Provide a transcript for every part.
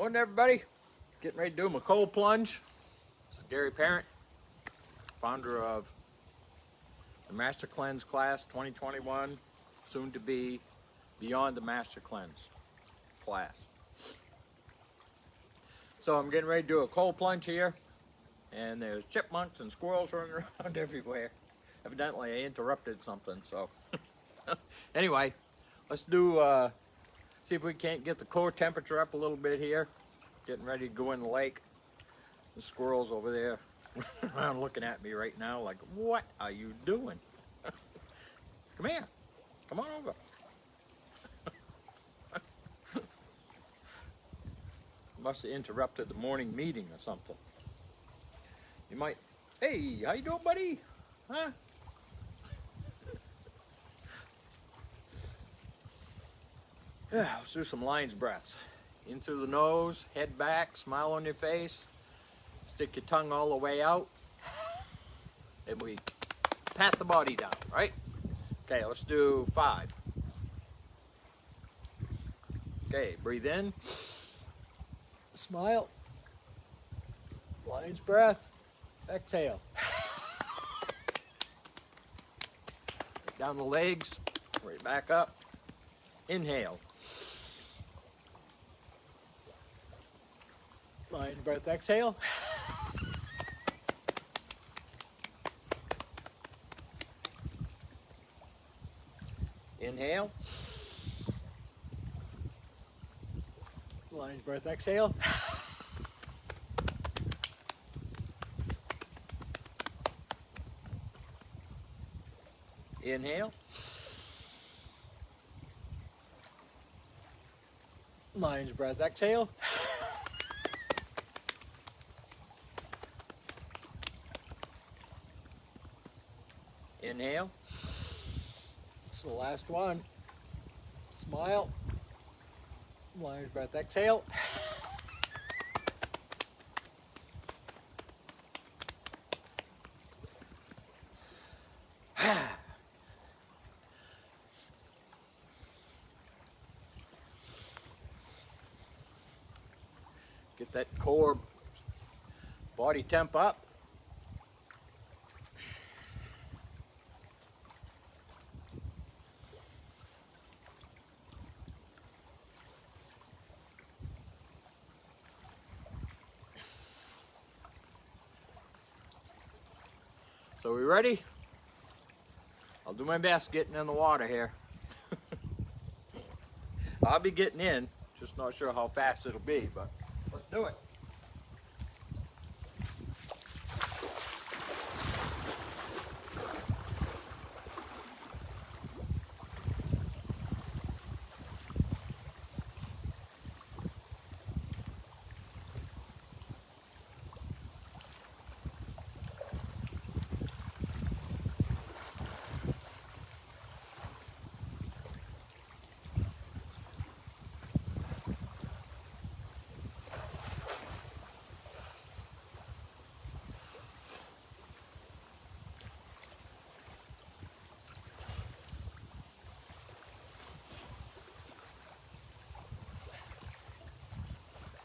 Morning, everybody. Getting ready to do my cold plunge. This is Gary Parent, founder of the Master Cleanse class 2021, soon to be Beyond the Master Cleanse class. So I'm getting ready to do a cold plunge here, and there's chipmunks and squirrels running around everywhere. Evidently, I interrupted something, so anyway, let's do see if we can't get the core temperature up a little bit here. Getting ready to go in the lake. The squirrels over there around looking at me right now like, what are you doing? Come here. Come on over. Must have interrupted the morning meeting or something. You might, hey, how you doing, buddy? Huh? Yeah, let's do some lion's breaths. In through the nose, head back, smile on your face. Stick your tongue all the way out. And we pat the body down, right? Okay, let's do 5. Okay, breathe in. Smile. Lion's breath. Exhale. Down the legs, right back up. Inhale. Lion's breath, exhale. Inhale. Lion's breath, exhale. Inhale. Lion's breath, exhale. Inhale. It's the last one. Smile. Lion's breath, exhale. Get that core body temp up. So we ready? I'll do my best getting in the water here. I'll be getting in, just not sure how fast it'll be, but let's do it.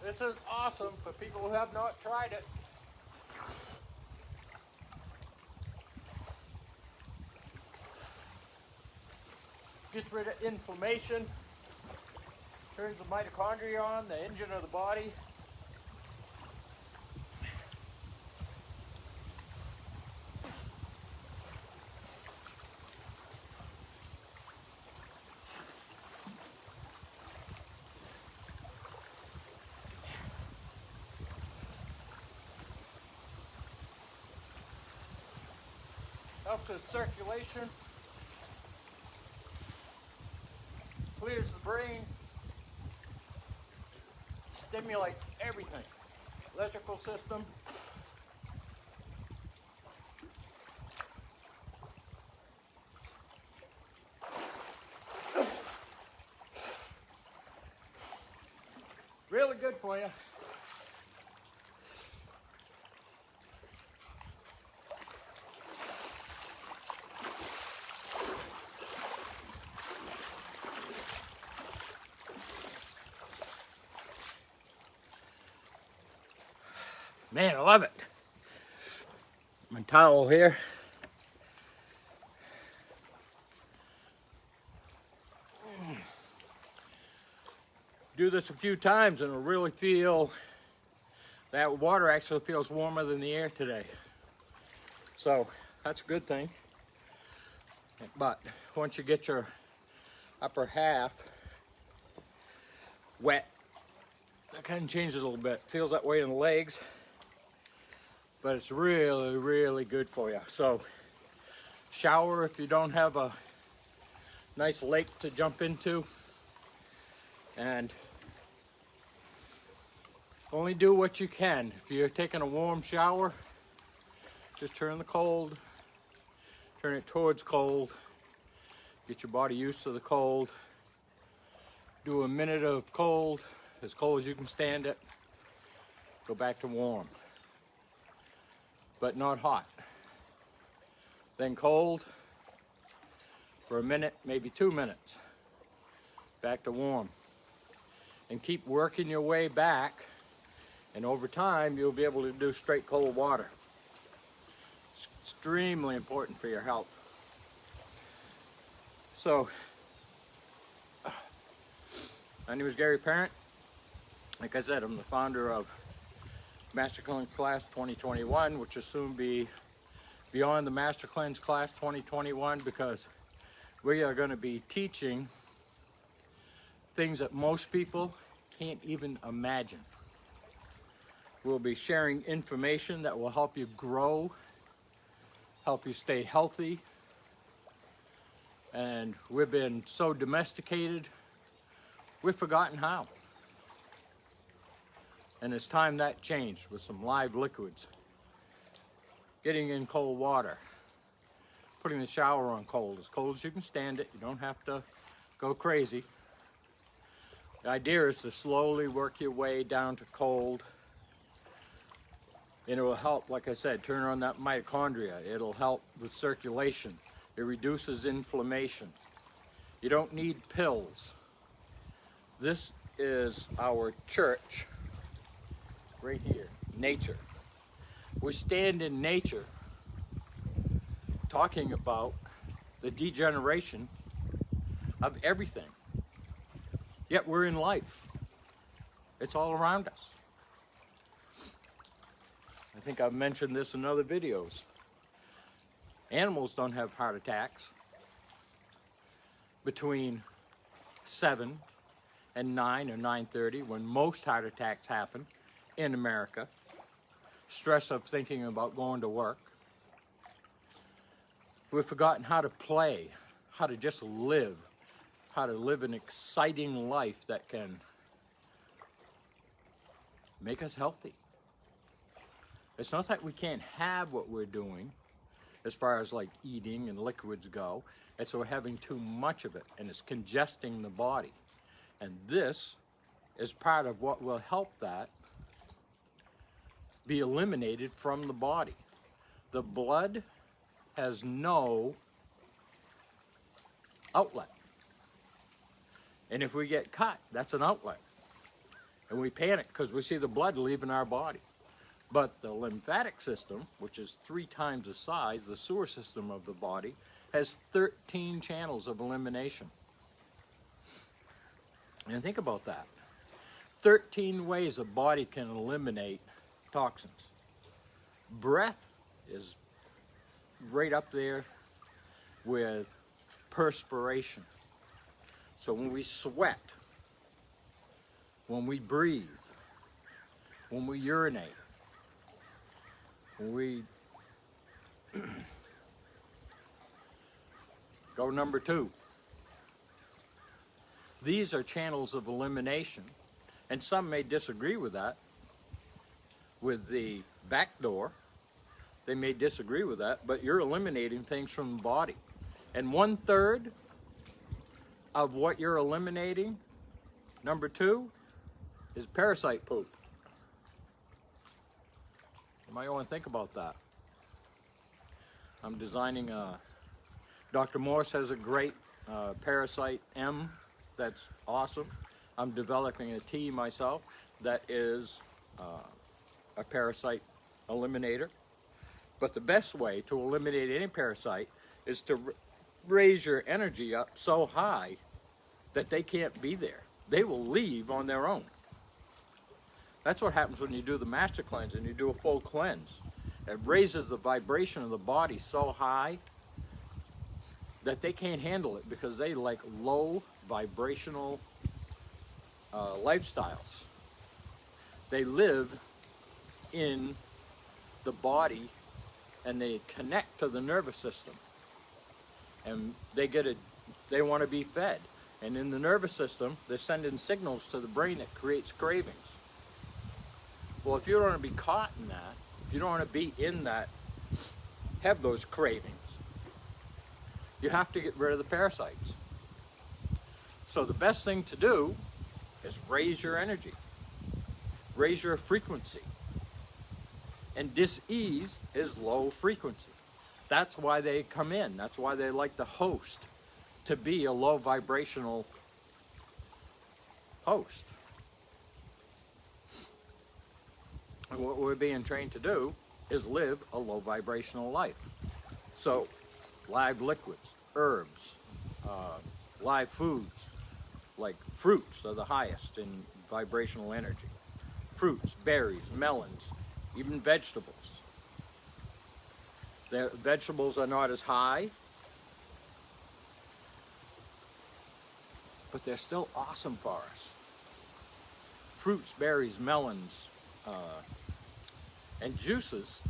This is awesome for people who have not tried it. Gets rid of inflammation, turns the mitochondria on, the engine of the body. Helps with circulation, clears the brain, stimulates everything, electrical system. Really good for you. Man, I love it. My towel here. Do this a few times and it'll really feel, that water actually feels warmer than the air today. So that's a good thing. But once you get your upper half wet, that kind of changes a little bit. Feels that way in the legs, but it's really, really good for you. So shower if you don't have a nice lake to jump into, and only do what you can. If you're taking a warm shower, just turn the cold, turn it towards cold, get your body used to the cold. Do a minute of cold, as cold as you can stand it, go back to warm, but not hot. Then cold for a minute, maybe 2 minutes, back to warm. And keep working your way back, and over time you'll be able to do straight cold water. It's extremely important for your health. So, my name is Gary Parent. Like I said, I'm the founder of Master Cleanse Class 2021, which will soon be beyond the Master Cleanse Class 2021, because we are going to be teaching things that most people can't even imagine. We'll be sharing information that will help you grow, help you stay healthy. And we've been so domesticated, we've forgotten how. And it's time that changed with some live liquids. Getting in cold water. Putting the shower on cold as you can stand it. You don't have to go crazy. The idea is to slowly work your way down to cold. And it will help, like I said, turn on that mitochondria. It'll help with circulation. It reduces inflammation. You don't need pills. This is our church right here, nature. We stand in nature talking about the degeneration of everything. Yet we're in life. It's all around us. I think I've mentioned this in other videos. Animals don't have heart attacks between 7 and 9 or 9:30, when most heart attacks happen in America. Stress of thinking about going to work. We've forgotten how to play, how to just live, how to live an exciting life that can make us healthy. It's not that we can't have what we're doing as far as like eating and liquids go. It's we're having too much of it, and it's congesting the body. And this is part of what will help that be eliminated from the body. The blood has no outlet. And if we get cut, that's an outlet. And we panic because we see the blood leaving our body. But the lymphatic system, which is 3 times the size, the sewer system of the body, has 13 channels of elimination. And think about that. 13 ways the body can eliminate toxins. Breath is right up there with perspiration. So when we sweat, when we breathe, when we urinate, when we go number 2. These are channels of elimination, and some may disagree with that. With the back door, they may disagree with that, but you're eliminating things from the body. And 1/3 of what you're eliminating, number 2, is parasite poop. You might want to think about that. I'm designing Dr. Morse has a great parasite M that's awesome. I'm developing a tea myself that is a parasite eliminator. But the best way to eliminate any parasite is to raise your energy up so high that they can't be there. They will leave on their own. That's what happens when you do the master cleanse and you do a full cleanse. It raises the vibration of the body so high that they can't handle it because they like low vibrational lifestyles. They live in the body and they connect to the nervous system, and they want to be fed. And in the nervous system, they're sending signals to the brain that creates cravings. Well, if you don't want to be caught in that, if you don't want to be in that, have those cravings, you have to get rid of the parasites. So the best thing to do is raise your energy, raise your frequency. And dis-ease is low frequency. That's why they come in. That's why they like the host to be a low vibrational host. And what we're being trained to do is live a low vibrational life. So live liquids, herbs, live foods, like fruits are the highest in vibrational energy. Fruits, berries, melons, even vegetables. The vegetables are not as high, but they're still awesome for us. Fruits, berries, melons, and juices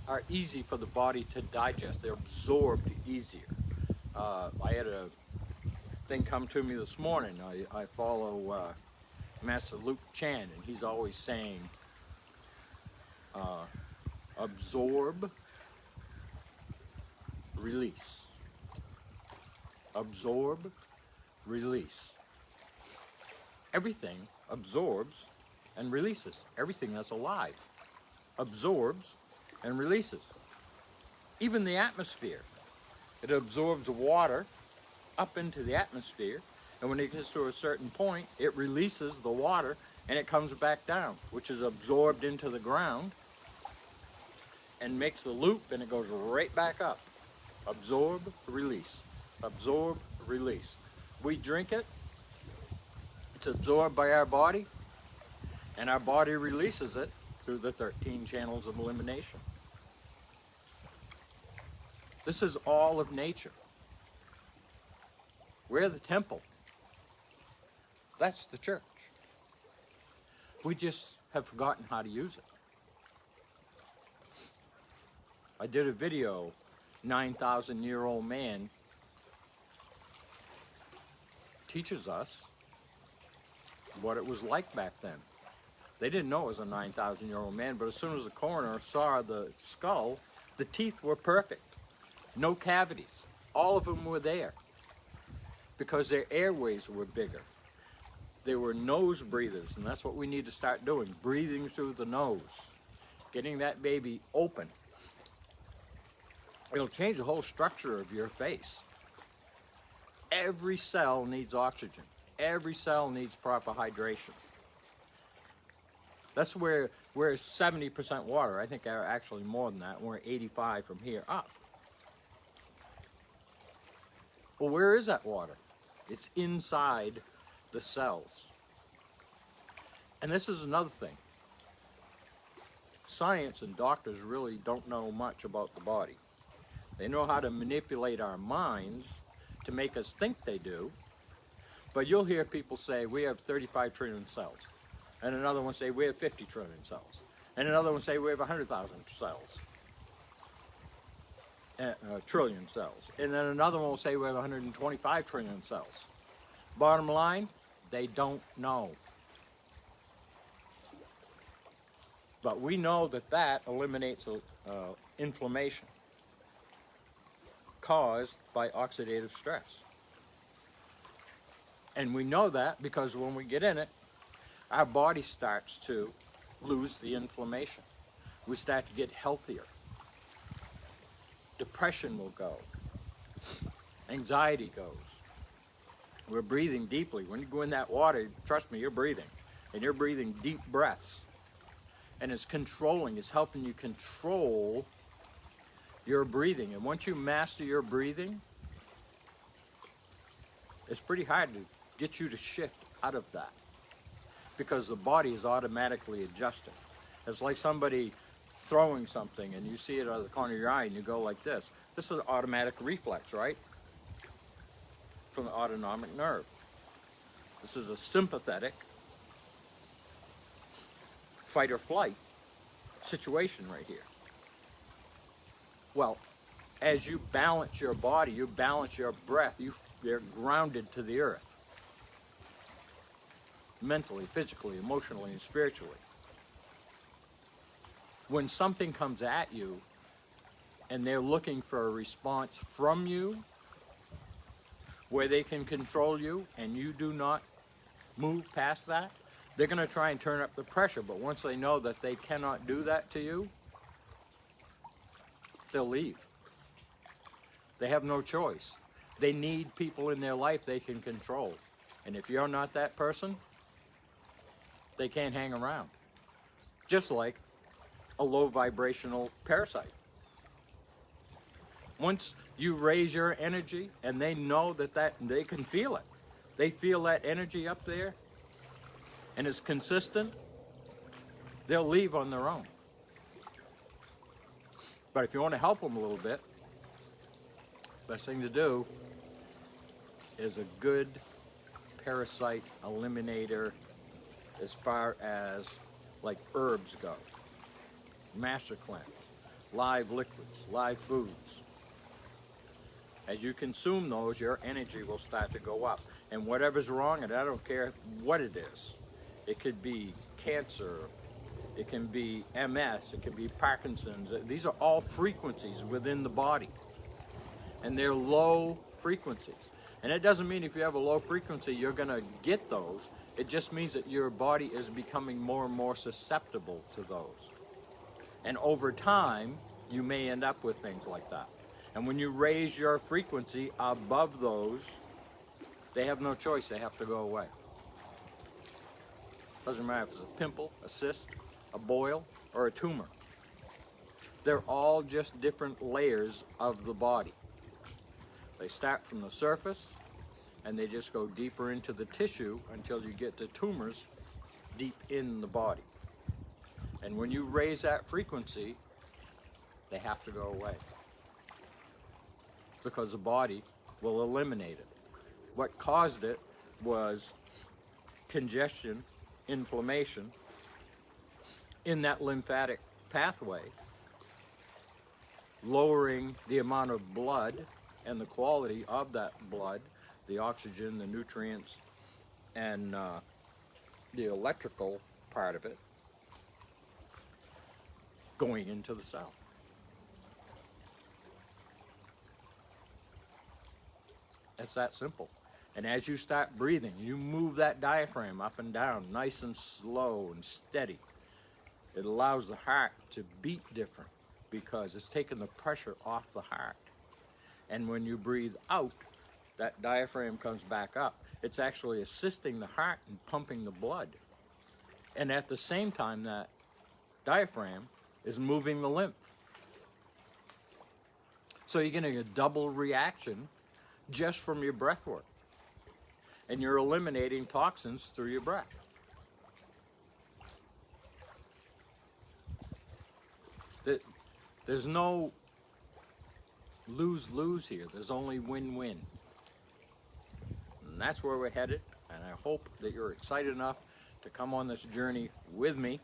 are easy for the body to digest. They're absorbed easier. I had a thing come to me this morning. I follow Master Luke Chan, and he's always saying, absorb, release. Absorb, release. Everything absorbs and releases. Everything that's alive absorbs and releases. Even the atmosphere. It absorbs water up into the atmosphere, and when it gets to a certain point, it releases the water and it comes back down, which is absorbed into the ground and makes the loop, and it goes right back up. Absorb, release. Absorb, release. We drink it, it's absorbed by our body, and our body releases it through the 13 channels of elimination. This is all of nature. We're the temple. That's the church. We just have forgotten how to use it. I did a video, 9,000-year-old man teaches us what it was like back then. They didn't know it was a 9,000-year-old man, but as soon as the coroner saw the skull, the teeth were perfect. No cavities. All of them were there because their airways were bigger. They were nose breathers, and that's what we need to start doing, breathing through the nose, getting that baby open. It'll change the whole structure of your face. Every cell needs oxygen. Every cell needs proper hydration. That's where we're 70% water. I think we're actually more than that. We're 85 from here up. Well, where is that water? It's inside the cells. And this is another thing. Science and doctors really don't know much about the body. They know how to manipulate our minds to make us think they do. But you'll hear people say, we have 35 trillion cells. And another one say, we have 50 trillion cells. And another one say, we have 100,000 cells. Trillion cells. And then another one will say, we have 125 trillion cells. Bottom line, they don't know. But we know that that eliminates inflammation caused by oxidative stress. And we know that because when we get in it, our body starts to lose the inflammation. We start to get healthier. Depression will go. Anxiety goes. We're breathing deeply. When you go in that water, trust me, you're breathing. and you're breathing deep breaths, and it's controlling, it's helping you control your breathing. And once you master your breathing, it's pretty hard to get you to shift out of that, because the body is automatically adjusting. It's like somebody throwing something and you see it out of the corner of your eye and you go like this. This is an automatic reflex, right? From the autonomic nerve. This is a sympathetic fight or flight situation right here. Well, as you balance your body, you balance your breath, you're grounded to the earth. Mentally, physically, emotionally, and spiritually. When something comes at you and they're looking for a response from you where they can control you and you do not move past that, they're going to try and turn up the pressure. But once they know that they cannot do that to you, they'll leave. They have no choice. They need people in their life they can control. And if you're not that person, they can't hang around. Just like a low vibrational parasite. Once you raise your energy and they know that they can feel it, they feel that energy up there and it's consistent, they'll leave on their own. But if you want to help them a little bit, best thing to do is a good parasite eliminator as far as like herbs go. Master cleanse, live liquids, live foods. As you consume those, your energy will start to go up. And whatever's wrong, and I don't care what it is, it could be cancer, it can be MS, it can be Parkinson's. These are all frequencies within the body. And they're low frequencies. And it doesn't mean if you have a low frequency, you're going to get those. It just means that your body is becoming more and more susceptible to those. And over time, you may end up with things like that. And when you raise your frequency above those, they have no choice. They have to go away. Doesn't matter if it's a pimple, a cyst, a boil, or a tumor. They're all just different layers of the body. They start from the surface, and they just go deeper into the tissue until you get to tumors deep in the body. And when you raise that frequency, they have to go away, because the body will eliminate it. What caused it was congestion, inflammation in that lymphatic pathway, lowering the amount of blood and the quality of that blood, the oxygen, the nutrients, and the electrical part of it going into the cell. It's that simple. And as you start breathing, you move that diaphragm up and down, nice and slow and steady. It allows the heart to beat different because it's taking the pressure off the heart. And when you breathe out, that diaphragm comes back up. It's actually assisting the heart in pumping the blood. And at the same time, that diaphragm is moving the lymph. So you're getting a double reaction just from your breath work. And you're eliminating toxins through your breath. There's no lose-lose here. There's only win-win. And that's where we're headed. And I hope that you're excited enough to come on this journey with me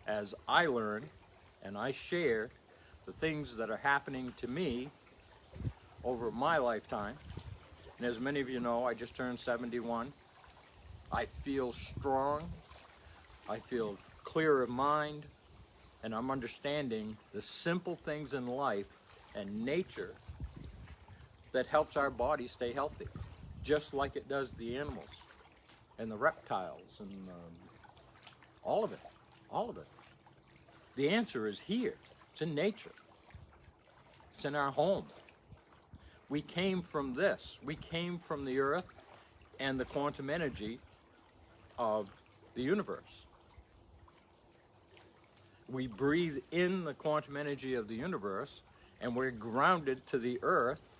as I learn and I share the things that are happening to me over my lifetime. And as many of you know, I just turned 71. I feel strong. I feel clear of mind. And I'm understanding the simple things in life and nature that helps our body stay healthy, just like it does the animals and the reptiles and all of it, all of it. The answer is here. It's in nature. It's in our home. We came from this. We came from the earth and the quantum energy of the universe. We breathe in the quantum energy of the universe, and we're grounded to the earth,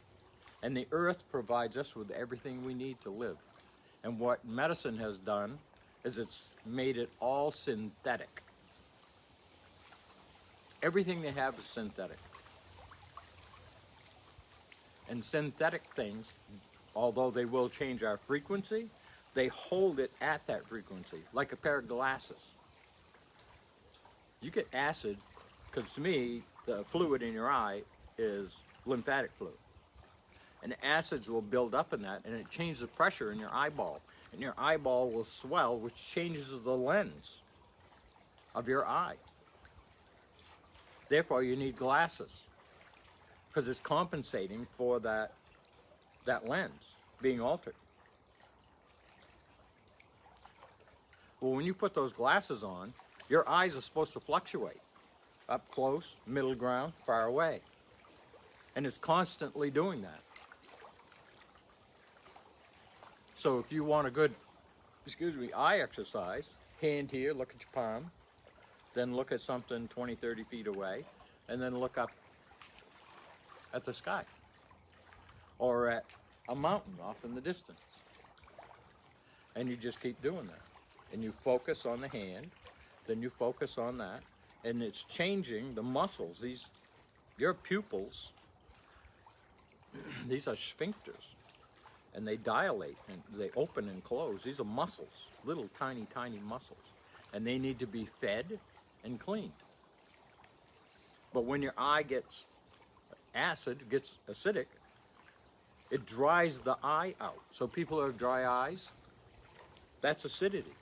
and the earth provides us with everything we need to live. And what medicine has done is it's made it all synthetic. Everything they have is synthetic. And synthetic things, although they will change our frequency, they hold it at that frequency, like a pair of glasses. You get acid, because to me, the fluid in your eye is lymphatic fluid. And acids will build up in that, and it changes the pressure in your eyeball. And your eyeball will swell, which changes the lens of your eye. Therefore, you need glasses, because it's compensating for that lens being altered. Well, when you put those glasses on, your eyes are supposed to fluctuate. Up close, middle ground, far away. And it's constantly doing that. So if you want a good, eye exercise, hand here, look at your palm, then look at something 20, 30 feet away, and then look up at the sky or at a mountain off in the distance. And you just keep doing that. And you focus on the hand, then you focus on that, and it's changing the muscles. Your pupils, these are sphincters, and they dilate and they open and close. These are muscles, little tiny, tiny muscles, and they need to be fed and cleaned. But when your eye gets gets acidic, it dries the eye out. So people who have dry eyes, that's acidity.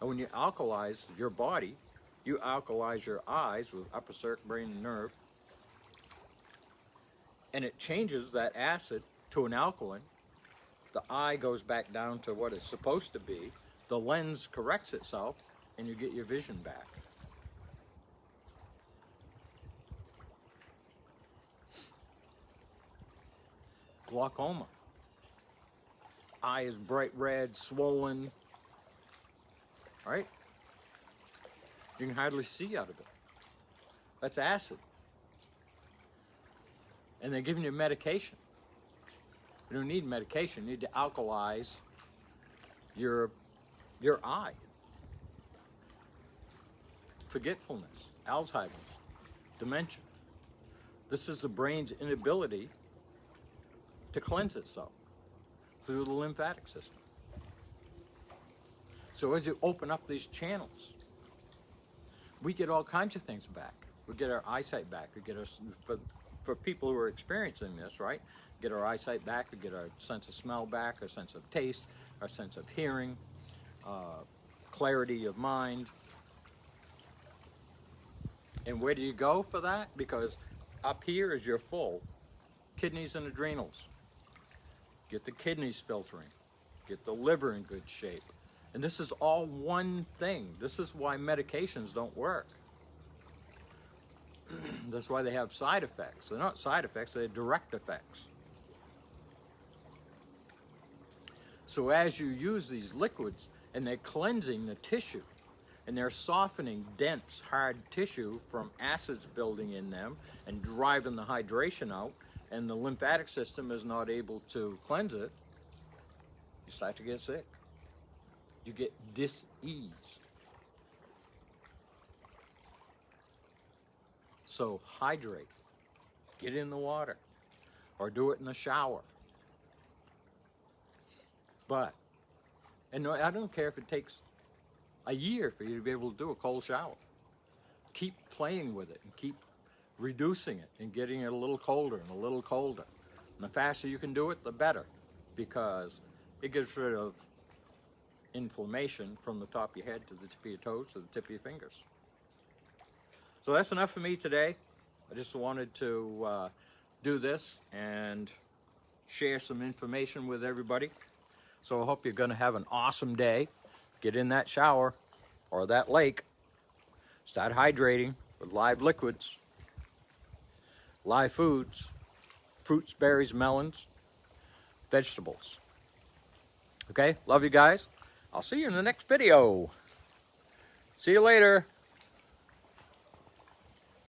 And when you alkalize your body, you alkalize your eyes with upper circuit, brain, and nerve, and it changes that acid to an alkaline. The eye goes back down to what it's supposed to be. The lens corrects itself, and you get your vision back. Glaucoma. Eye is bright red, swollen, right? You can hardly see out of it. That's acid. And they're giving you medication. You don't need medication. You need to alkalize your eye. Forgetfulness, Alzheimer's, dementia. This is the brain's inability to cleanse itself through the lymphatic system. So as you open up these channels, we get all kinds of things back. We get our eyesight back. We get for people who are experiencing this, right? Get our eyesight back. We get our sense of smell back, our sense of taste, our sense of hearing, clarity of mind. And where do you go for that? Because up here is your full kidneys and adrenals. Get the kidneys filtering. Get the liver in good shape. And this is all one thing. This is why medications don't work. That's why they have side effects. They're not side effects, they're direct effects. So as you use these liquids, and they're cleansing the tissue, and they're softening dense, hard tissue from acids building in them and driving the hydration out, and the lymphatic system is not able to cleanse it, you start to get sick. You get dis-ease. So hydrate. Get in the water. Or do it in the shower. And I don't care if it takes a year for you to be able to do a cold shower. Keep playing with it and keep reducing it and getting it a little colder and a little colder. And the faster you can do it, the better, because it gets rid of inflammation from the top of your head to the tip of your toes to the tip of your fingers. So that's enough for me today. I just wanted to do this and share some information with everybody. So I hope you're going to have an awesome day. Get in that shower or that lake. Start hydrating with live liquids, live foods, fruits, berries, melons, vegetables. Okay, love you guys. I'll see you in the next video. See you later.